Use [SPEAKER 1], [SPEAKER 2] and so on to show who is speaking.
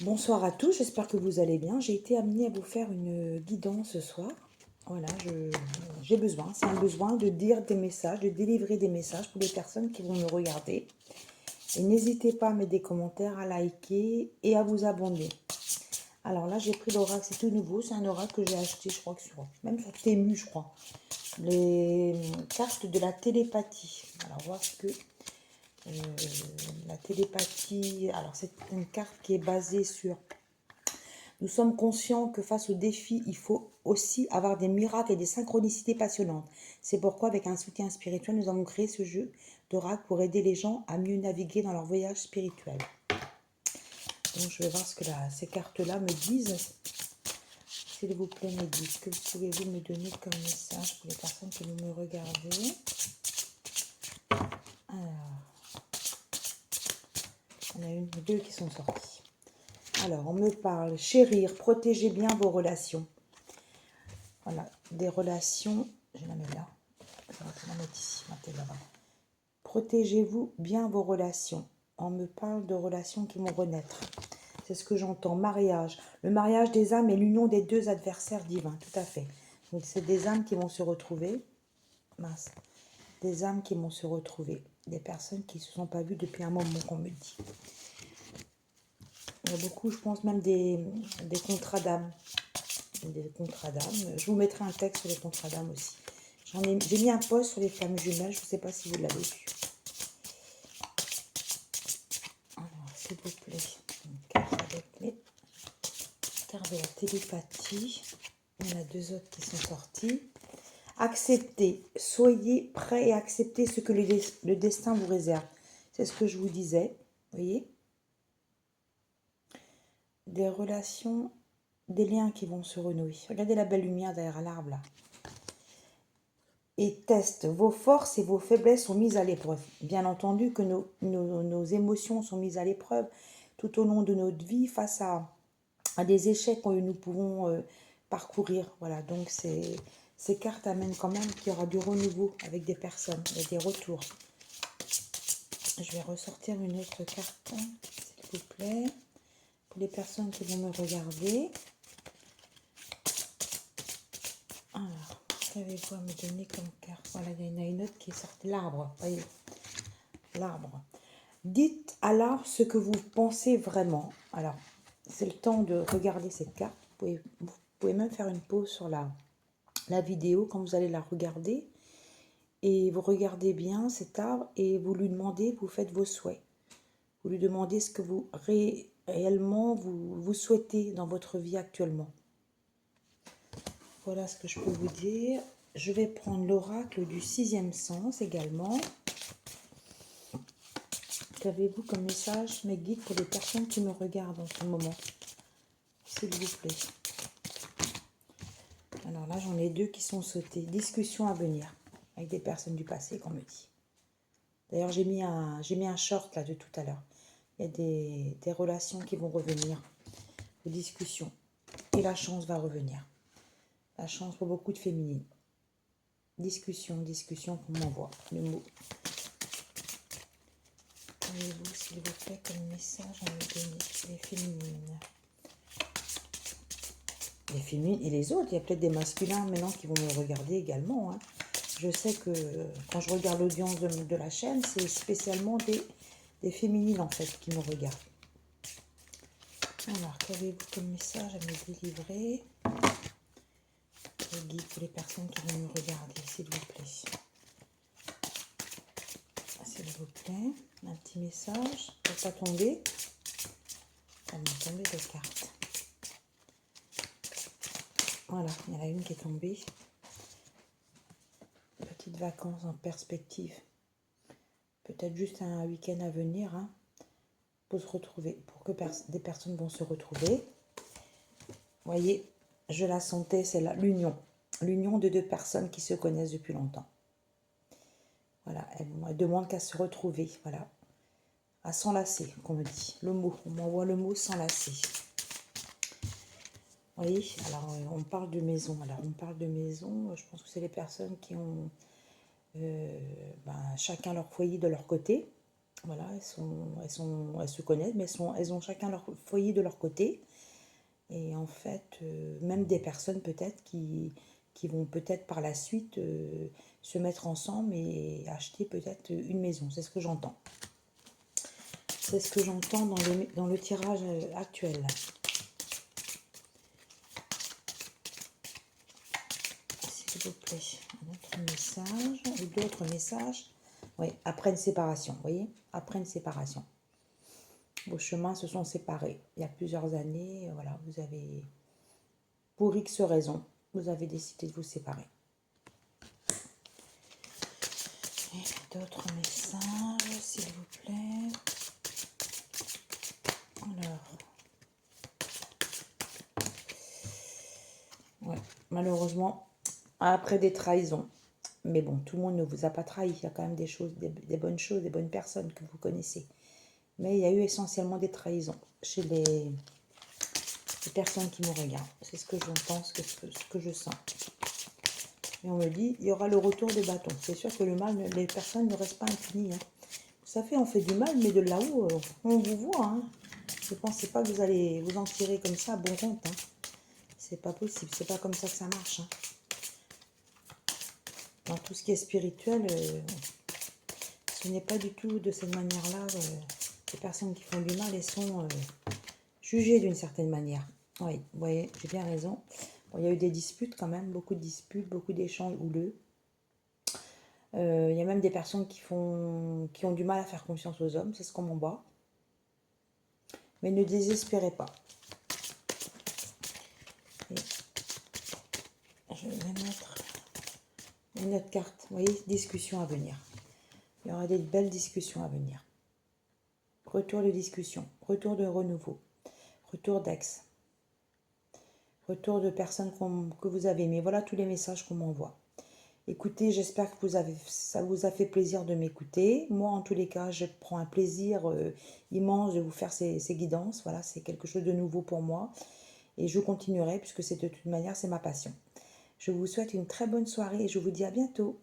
[SPEAKER 1] Bonsoir à tous, j'espère que vous allez bien. J'ai été amenée à vous faire une guidance ce soir. Voilà, j'ai besoin, c'est un besoin de dire des messages, de délivrer des messages pour les personnes qui vont me regarder. Et n'hésitez pas à mettre des commentaires, à liker et à vous abonner. Alors là, j'ai pris l'oracle, c'est tout nouveau, c'est un oracle que j'ai acheté, je crois que même sur Temu, je crois. Les cartes de la télépathie. Alors, voir ce que la télépathie, alors c'est une carte qui est basée sur: nous sommes conscients que face aux défis, il faut aussi avoir des miracles et des synchronicités passionnantes. C'est pourquoi, avec un soutien spirituel, nous avons créé ce jeu d'oracle pour aider les gens à mieux naviguer dans leur voyage spirituel. Donc, je vais voir ce que ces cartes-là me disent. S'il vous plaît, me dites, que pouvez-vous me donner comme message pour les personnes qui vont me regarder? Alors, on a une ou deux qui sont sorties. Alors, on me parle: chérir, protégez bien vos relations. Voilà, des relations, je la mets là. Je vais la mettre ici, là-bas. Protégez-vous bien vos relations. On me parle de relations qui vont renaître. C'est ce que j'entends. Mariage. Le mariage des âmes est l'union des deux adversaires divins. Tout à fait. Donc, c'est des âmes qui vont se retrouver. Mince. Des âmes qui vont se retrouver. Des personnes qui ne se sont pas vues depuis un moment, qu'on me dit. Il y a beaucoup, je pense, même des contrats d'âme. Des contrats d'âme. Je vous mettrai un texte sur les contrats d'âme aussi. J'ai mis un post sur les flammes jumelles. Je ne sais pas si vous l'avez vu. Alors, s'il vous plaît, une carte avec les cartes de la télépathie. Il y en a deux autres qui sont sortis. Acceptez, soyez prêts et acceptez ce que le destin vous réserve. C'est ce que je vous disais, vous voyez. Des relations, des liens qui vont se renouer. Regardez la belle lumière derrière l'arbre là. Et teste, vos forces et vos faiblesses sont mises à l'épreuve. Bien entendu que nos émotions sont mises à l'épreuve tout au long de notre vie face à des échecs que nous pouvons parcourir. Voilà, donc ces cartes amènent quand même qu'il y aura du renouveau avec des personnes et des retours. Je vais ressortir une autre carte, s'il vous plaît, pour les personnes qui vont me regarder. Alors, qu'avez-vous à me donner comme carte? Voilà, il y en a une autre qui est sortie. L'arbre, voyez. L'arbre. Dites à l'arbre ce que vous pensez vraiment. Alors, c'est le temps de regarder cette carte. Vous pouvez même faire une pause sur la vidéo quand vous allez la regarder. Et vous regardez bien cet arbre et vous lui demandez, vous faites vos souhaits. Vous lui demandez ce que vous réellement vous souhaitez dans votre vie actuellement. Voilà ce que je peux vous dire. Je vais prendre l'oracle du 6e sens également. Qu'avez-vous comme message, mes guides, pour les personnes qui me regardent en ce moment? S'il vous plaît. Alors là, j'en ai deux qui sont sautés. Discussion à venir avec des personnes du passé, qu'on me dit. D'ailleurs, j'ai mis un short là de tout à l'heure. Il y a des relations qui vont revenir, des discussions. Et la chance va revenir. La chance pour beaucoup de féminines. Discussion qu'on m'envoie. Le mot. Avez-vous, s'il vous plaît, comme message à me donner, les féminines? Les féminines et les autres. Il y a peut-être des masculins maintenant qui vont me regarder également. Hein. Je sais que quand je regarde l'audience de la chaîne, c'est spécialement des féminines en fait qui me regardent. Alors, qu'avez-vous comme message à me délivrer? Les guides pour les personnes qui vont me regarder, s'il vous plaît. S'il vous plaît, un petit message pour pas tomber. Ça m'a tombé des cartes. Voilà, il y en a une qui est tombée. Petites vacances en perspective. Peut-être juste un week-end à venir, hein, pour se retrouver, pour que des personnes vont se retrouver. Vous voyez, je la sentais, c'est là, l'union. L'union de deux personnes qui se connaissent depuis longtemps. Voilà, elle demande qu'à se retrouver, voilà. À s'enlacer, qu'on me dit. Le mot, on m'envoie le mot s'enlacer. Vous voyez, alors on parle de maison. Alors on parle de maison, je pense que c'est les personnes qui ont chacun leur foyer de leur côté. Voilà, elles se connaissent, mais elles ont chacun leur foyer de leur côté. Et en fait, même des personnes peut-être qui vont peut-être par la suite se mettre ensemble et acheter peut-être une maison. C'est ce que j'entends. C'est ce que j'entends dans le tirage actuel. S'il vous plaît, un autre message ou d'autres messages. Oui, après une séparation, vous voyez, après une séparation. Vos chemins se sont séparés il y a plusieurs années. Voilà, vous avez, pour X raisons, vous avez décidé de vous séparer. Et d'autres messages, s'il vous plaît. Alors, ouais, malheureusement, après des trahisons. Mais bon, tout le monde ne vous a pas trahi. Il y a quand même des choses, des bonnes choses, des bonnes personnes que vous connaissez. Mais il y a eu essentiellement des trahisons chez les personnes qui me regardent. C'est ce que j'entends, ce que je sens. Et on me dit, il y aura le retour des bâtons. C'est sûr que le mal, les personnes ne restent pas infinies. Hein. Ça fait, on fait du mal, mais de là-haut, on vous voit. Hein. Ne pensez pas que vous allez vous en tirer comme ça à bon compte. Hein. C'est pas possible, c'est pas comme ça que ça marche. Hein. Dans tout ce qui est spirituel, ce n'est pas du tout de cette manière-là. Les personnes qui font du mal, elles sont jugées d'une certaine manière. Oui, vous voyez, j'ai bien raison. Bon, il y a eu des disputes quand même, beaucoup de disputes, beaucoup d'échanges houleux. Il y a même des personnes qui ont du mal à faire confiance aux hommes, c'est ce qu'on m'envoie. Mais ne désespérez pas. Et je vais mettre une autre carte. Vous voyez, discussion à venir. Il y aura des belles discussions à venir. Retour de discussion, retour de renouveau, retour d'ex, retour de personnes que vous avez aimées. Voilà tous les messages qu'on m'envoie. Écoutez, j'espère que ça vous a fait plaisir de m'écouter. Moi, en tous les cas, je prends un plaisir immense de vous faire ces guidances. Voilà, c'est quelque chose de nouveau pour moi. Et je continuerai, puisque c'est de toute manière, c'est ma passion. Je vous souhaite une très bonne soirée et je vous dis à bientôt.